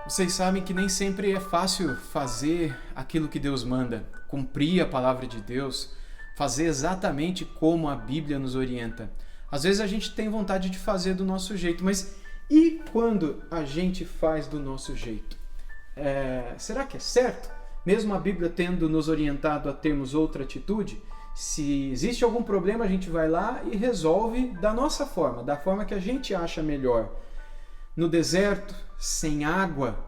Vocês sabem que nem sempre é fácil fazer aquilo que Deus manda, cumprir a palavra de Deus, fazer exatamente como a Bíblia nos orienta. Às vezes a gente tem vontade de fazer do nosso jeito, mas e quando a gente faz do nosso jeito? Será que é certo? Mesmo a Bíblia tendo nos orientado a termos outra atitude, se existe algum problema, a gente vai lá e resolve da nossa forma, da forma que a gente acha melhor. No deserto, sem água,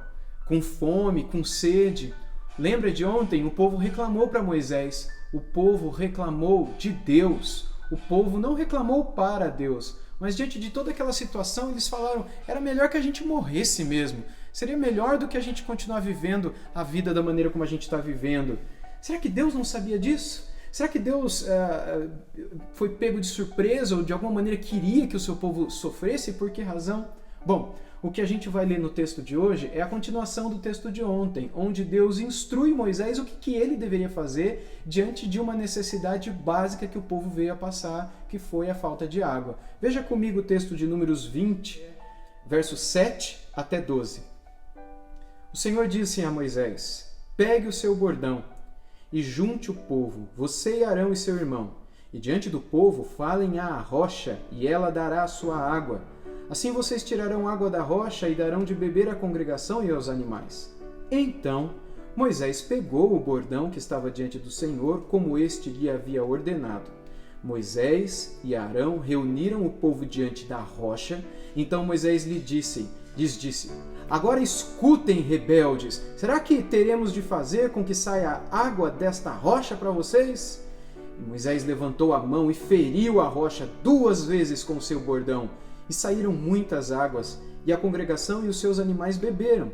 com fome, com sede. Lembra de ontem? O povo reclamou para Moisés. O povo reclamou de Deus. O povo não reclamou para Deus. Mas diante de toda aquela situação, eles falaram, era melhor que a gente morresse mesmo. Seria melhor do que a gente continuar vivendo a vida da maneira como a gente está vivendo. Será que Deus não sabia disso? Será que Deus foi pego de surpresa ou de alguma maneira queria que o seu povo sofresse? Por que razão? Bom, o que a gente vai ler no texto de hoje é a continuação do texto de ontem, onde Deus instrui Moisés o que ele deveria fazer diante de uma necessidade básica que o povo veio a passar, que foi a falta de água. Veja comigo o texto de Números 20, versos 7 até 12. O Senhor disse a Moisés, pegue o seu bordão e junte o povo, você e Arão e seu irmão, e diante do povo falem à rocha, e ela dará a sua água. Assim vocês tirarão água da rocha e darão de beber à congregação e aos animais. Então Moisés pegou o bordão que estava diante do Senhor, como este lhe havia ordenado. Moisés e Arão reuniram o povo diante da rocha. Então Moisés lhes disse, agora escutem, rebeldes, será que teremos de fazer com que saia água desta rocha para vocês? E Moisés levantou a mão e feriu a rocha 2 vezes com o seu bordão. E saíram muitas águas, e a congregação e os seus animais beberam.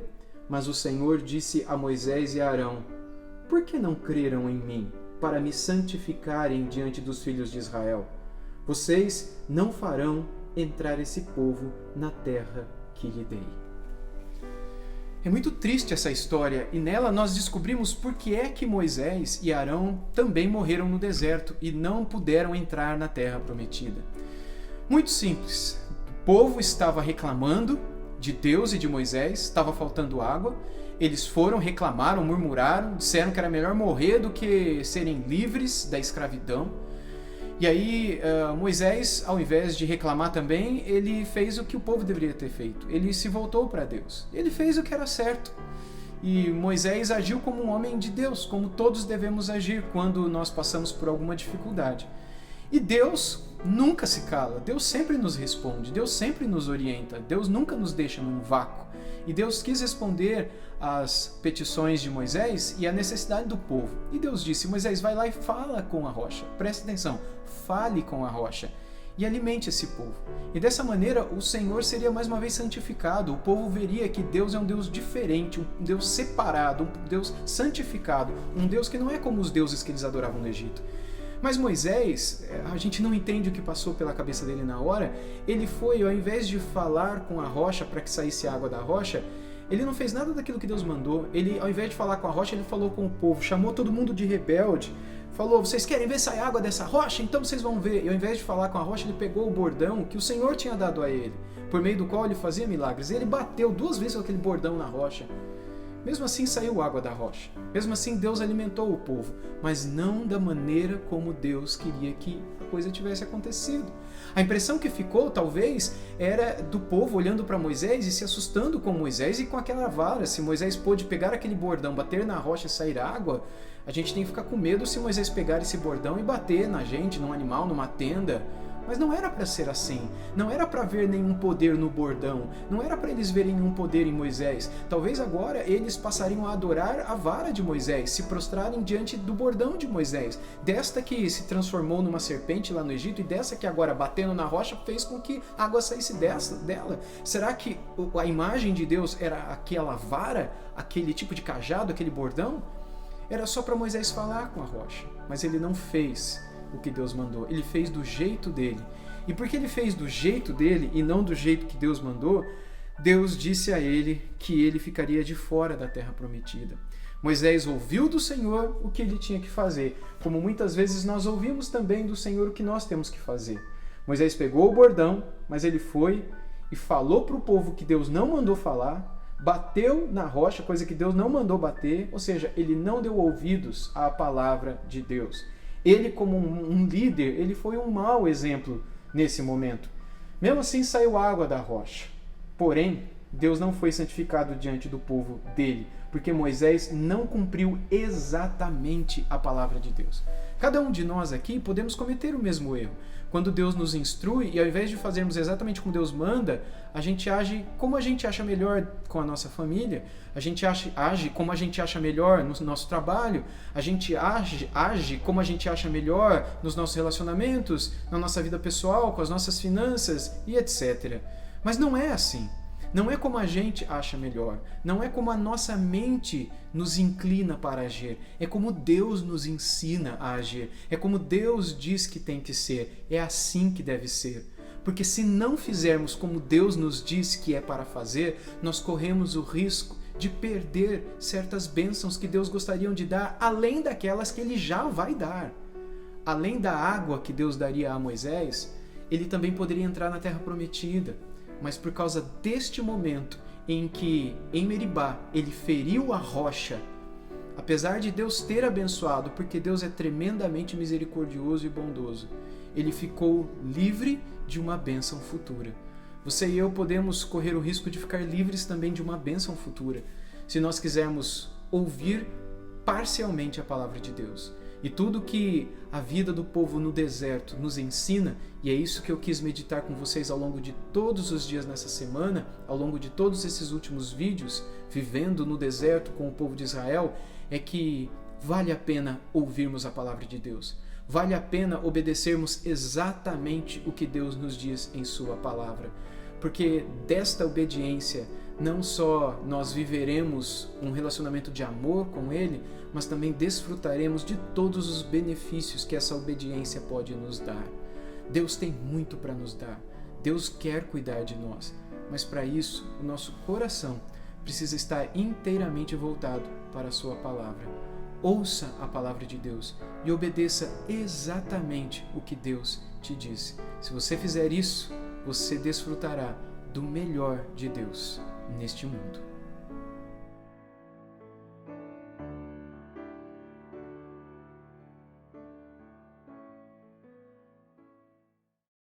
Mas o Senhor disse a Moisés e a Arão, por que não creram em mim, para me santificarem diante dos filhos de Israel? Vocês não farão entrar esse povo na terra que lhe dei. É muito triste essa história, e nela nós descobrimos por que é que Moisés e Arão também morreram no deserto e não puderam entrar na terra prometida. Muito simples. O povo estava reclamando de Deus e de Moisés, estava faltando água. Eles foram, reclamaram, murmuraram, disseram que era melhor morrer do que serem livres da escravidão. E aí Moisés, ao invés de reclamar também, ele fez o que o povo deveria ter feito. Ele se voltou para Deus. Ele fez o que era certo. E Moisés agiu como um homem de Deus, como todos devemos agir quando nós passamos por alguma dificuldade. E Deus nunca se cala, Deus sempre nos responde, Deus sempre nos orienta, Deus nunca nos deixa num vácuo. E Deus quis responder às petições de Moisés e à necessidade do povo. E Deus disse, Moisés, vai lá e fala com a rocha. Presta atenção, fale com a rocha e alimente esse povo. E dessa maneira o Senhor seria mais uma vez santificado, o povo veria que Deus é um Deus diferente, um Deus separado, um Deus santificado, um Deus que não é como os deuses que eles adoravam no Egito. Mas Moisés, a gente não entende o que passou pela cabeça dele na hora. Ele foi, ao invés de falar com a rocha para que saísse água da rocha, ele não fez nada daquilo que Deus mandou. Ele, ao invés de falar com a rocha, ele falou com o povo, chamou todo mundo de rebelde, falou, vocês querem ver sair água dessa rocha? Então vocês vão ver. E ao invés de falar com a rocha, ele pegou o bordão que o Senhor tinha dado a ele, por meio do qual ele fazia milagres. Ele bateu 2 vezes com aquele bordão na rocha. Mesmo assim saiu água da rocha. Mesmo assim Deus alimentou o povo, mas não da maneira como Deus queria que a coisa tivesse acontecido. A impressão que ficou, talvez, era do povo olhando para Moisés e se assustando com Moisés e com aquela vara. Se Moisés pôde pegar aquele bordão, bater na rocha e sair água, a gente tem que ficar com medo se Moisés pegar esse bordão e bater na gente, num animal, numa tenda. Mas não era para ser assim, não era para ver nenhum poder no bordão, não era para eles verem nenhum poder em Moisés. Talvez agora eles passariam a adorar a vara de Moisés, se prostrarem diante do bordão de Moisés, desta que se transformou numa serpente lá no Egito e dessa que agora batendo na rocha fez com que a água saísse dela. Será que a imagem de Deus era aquela vara, aquele tipo de cajado, aquele bordão? Era só para Moisés falar com a rocha, mas ele não fez o que Deus mandou, ele fez do jeito dele. E porque ele fez do jeito dele e não do jeito que Deus mandou, Deus disse a ele que ele ficaria de fora da terra prometida. Moisés ouviu do Senhor o que ele tinha que fazer, como muitas vezes nós ouvimos também do Senhor o que nós temos que fazer. Moisés pegou o bordão, mas ele foi e falou para o povo que Deus não mandou falar, bateu na rocha, coisa que Deus não mandou bater, ou seja, ele não deu ouvidos à palavra de Deus. Ele, como um líder, ele foi um mau exemplo nesse momento. Mesmo assim, saiu água da rocha. Porém, Deus não foi santificado diante do povo dele, porque Moisés não cumpriu exatamente a palavra de Deus. Cada um de nós aqui podemos cometer o mesmo erro. Quando Deus nos instrui e ao invés de fazermos exatamente como Deus manda, a gente age como a gente acha melhor com a nossa família, a gente age como a gente acha melhor no nosso trabalho, a gente age como a gente acha melhor nos nossos relacionamentos, na nossa vida pessoal, com as nossas finanças e etc. Mas não é assim. Não é como a gente acha melhor, não é como a nossa mente nos inclina para agir, é como Deus nos ensina a agir, é como Deus diz que tem que ser, é assim que deve ser. Porque se não fizermos como Deus nos diz que é para fazer, nós corremos o risco de perder certas bênçãos que Deus gostaria de dar, além daquelas que Ele já vai dar. Além da água que Deus daria a Moisés, ele também poderia entrar na Terra Prometida. Mas por causa deste momento em que em Meribá ele feriu a rocha, apesar de Deus ter abençoado, porque Deus é tremendamente misericordioso e bondoso, ele ficou livre de uma bênção futura. Você e eu podemos correr o risco de ficar livres também de uma bênção futura, se nós quisermos ouvir parcialmente a palavra de Deus. E tudo que a vida do povo no deserto nos ensina, e é isso que eu quis meditar com vocês ao longo de todos os dias nessa semana, ao longo de todos esses últimos vídeos, vivendo no deserto com o povo de Israel, é que vale a pena ouvirmos a palavra de Deus. Vale a pena obedecermos exatamente o que Deus nos diz em sua palavra. Porque desta obediência, não só nós viveremos um relacionamento de amor com Ele, mas também desfrutaremos de todos os benefícios que essa obediência pode nos dar. Deus tem muito para nos dar. Deus quer cuidar de nós. Mas para isso, o nosso coração precisa estar inteiramente voltado para a sua palavra. Ouça a palavra de Deus e obedeça exatamente o que Deus te disse. Se você fizer isso, você desfrutará do melhor de Deus neste mundo.